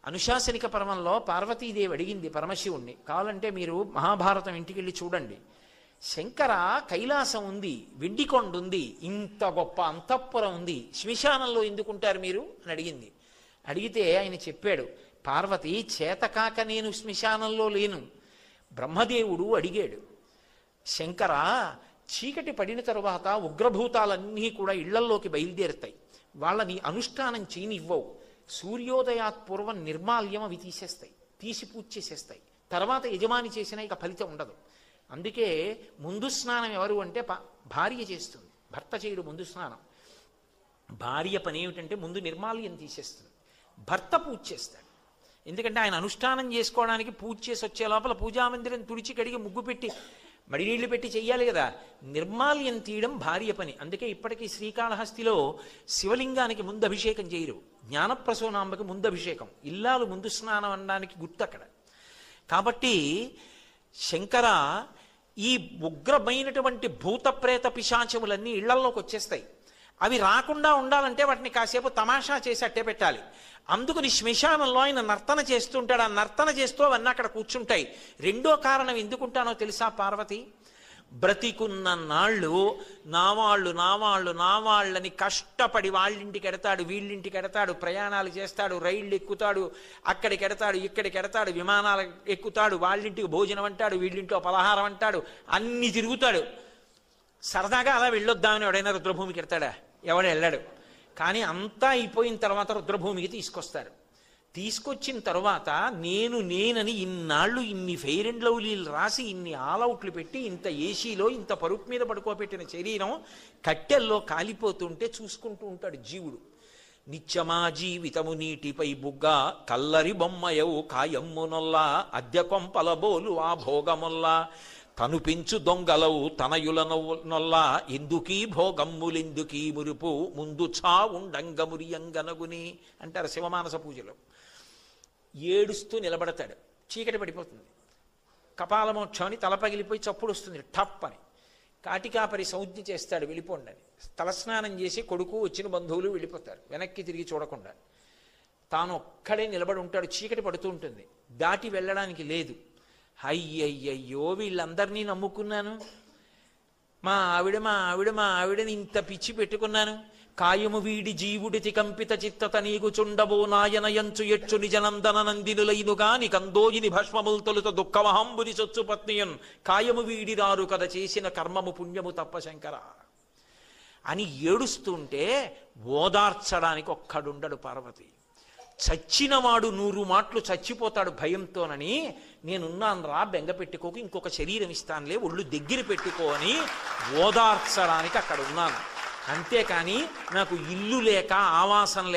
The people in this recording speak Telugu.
అనుశాసనిక పర్వంలో పార్వతీదేవి అడిగింది పరమశివుణ్ణి, కావాలంటే మీరు మహాభారతం ఇంటికి వెళ్ళి చూడండి. శంకర కైలాసం ఉంది, వెండికొండ ఉంది, ఇంత గొప్ప అంతఃపురం ఉంది, శ్మశానంలో ఎందుకుంటారు మీరు అని అడిగింది. అడిగితే ఆయన చెప్పాడు, పార్వతి చేతకాక నేను శ్మశానంలో లేను. బ్రహ్మదేవుడు అడిగాడు, శంకర చీకటి పడిన తరువాత ఉగ్రభూతాలన్నీ కూడా ఇళ్లల్లోకి బయలుదేరుతాయి, వాళ్ళని అనుష్ఠానం చేయనివ్వవు, సూర్యోదయాత్ పూర్వం నిర్మాల్యం అవి తీసేస్తాయి, తీసి పూజ చేసేస్తాయి, తర్వాత యజమాని చేసినా ఇక ఫలితం ఉండదు. అందుకే ముందు స్నానం ఎవరు అంటే భార్య చేస్తుంది, భర్త చేయడు ముందు స్నానం. భార్య పని ఏమిటంటే ముందు నిర్మాల్యం తీసేస్తుంది, భర్త పూజ చేస్తాడు. ఎందుకంటే ఆయన అనుష్ఠానం చేసుకోవడానికి పూజ చేసి వచ్చే లోపల పూజామందిరం తుడిచి కడిగి ముగ్గు పెట్టి మడినీళ్లు పెట్టి చెయ్యాలి కదా. నిర్మాల్యం తీయడం భార్య పని. అందుకే ఇప్పటికీ శ్రీకాళహస్తిలో శివలింగానికి ముందు అభిషేకం చేయరు, జ్ఞానప్రసూనాంబకి ముందు అభిషేకం, ఇల్లాలు ముందు స్నానం అనడానికి గుర్తు అక్కడ. కాబట్టి శంకర ఈ ఉగ్రమైనటువంటి భూత ప్రేత పిశాచములన్నీ ఇళ్లల్లోకి వచ్చేస్తాయి. అవి రాకుండా ఉండాలంటే వాటిని కాసేపు తమాషా చేసి అట్టే పెట్టాలి. అందుకని శ్మశానంలో ఆయన నర్తన చేస్తుంటాడు. ఆ నర్తన చేస్తూ అవన్నీ అక్కడ కూర్చుంటాయి. రెండో కారణం ఎందుకుంటానో తెలుసా పార్వతి? బ్రతికున్న నాళ్ళు నావాళ్ళని కష్టపడి వాళ్ళింటికి ఎడతాడు, వీళ్ళింటికి ఎడతాడు, ప్రయాణాలు చేస్తాడు, రైళ్ళు ఎక్కుతాడు, అక్కడికి ఎడతాడు, ఇక్కడికి ఎడతాడు, విమానాలు ఎక్కుతాడు, వాళ్ళింటికి భోజనం అంటాడు, వీళ్ళింట్లో పలహారం అంటాడు, అన్ని తిరుగుతాడు. సరదాగా అలా వెళ్ళొద్దామని ఎవడైనా రుద్రభూమికి ఎడతాడా? ఎవడు వెళ్ళాడు. కానీ అంతా అయిపోయిన తర్వాత రుద్రభూమికి తీసుకొస్తారు. తీసుకొచ్చిన తర్వాత నేనని ఇన్నాళ్ళు ఇన్ని ఫెయిర్ అండ్ లవ్లీలు రాసి, ఇన్ని ఆల్అవుట్లు పెట్టి, ఇంత ఏసీలో ఇంత పరుపు మీద పడుకోబెట్టిన శరీరం కట్టెల్లో కాలిపోతుంటే చూసుకుంటూ ఉంటాడు జీవుడు. నిత్యమా జీవితము నీటిపై బుగ్గ, కల్లరి బొమ్మయవు కాయమ్మునొల్లా, అద్దె కొంపలబోలు ఆ భోగముల్లా, తను పెంచు దొంగలవు తనయుల నొల్లా, ఎందుకీ భోగమ్ములెందుకీ మురుపు, ముందు చావుండంగమురియంగనగుని అంటారు శివమానస పూజలో. ఏడుస్తూ నిలబడతాడు, చీకటి పడిపోతుంది, కపాలమోక్షం అని తల పగిలిపోయి చప్పుడు వస్తుంది టప్ అని. కాటికాపరి సంజ్ఞ చేస్తాడు వెళ్ళిపోండి అని. తలస్నానం చేసి కొడుకు వచ్చిన బంధువులు వెళ్ళిపోతారు, వెనక్కి తిరిగి చూడకుండా. తాను ఒక్కడే నిలబడి ఉంటాడు, చీకటి పడుతూ ఉంటుంది, దాటి వెళ్ళడానికి లేదు. అయ్యయ్యయ్యో వీళ్ళందరినీ నమ్ముకున్నాను, మా ఆవిడని ఇంత పిచ్చి పెట్టుకున్నాను, కాయము వీడి జీవుడితి కంపిత చిత్తత నీకు చుండబో నాయనయంచు ఎచ్చు నిజనందన నందినులైనుగా నికందోయిని భస్మముల్ తొలుత దుఃఖమహంబుని చొచ్చు పత్నియన్, కాయము వీడిరారు కథ చేసిన కర్మము పుణ్యము తప్ప శంకర అని ఏడుస్తుంటే ఓదార్చడానికి ఒక్కడుండడు పార్వతి. చచ్చినవాడు 100 మాటలు చచ్చిపోతాడు భయంతోనని, నేనున్నాను రా బెంగ పెట్టుకోకు, ఇంకొక శరీరం ఇస్తానులే ఒళ్ళు దగ్గర పెట్టుకో అని ఓదార్చడానికి అక్కడ ఉన్నాను. అంతేకాని నాకు ఇల్లు లేక ఆవాసం లేక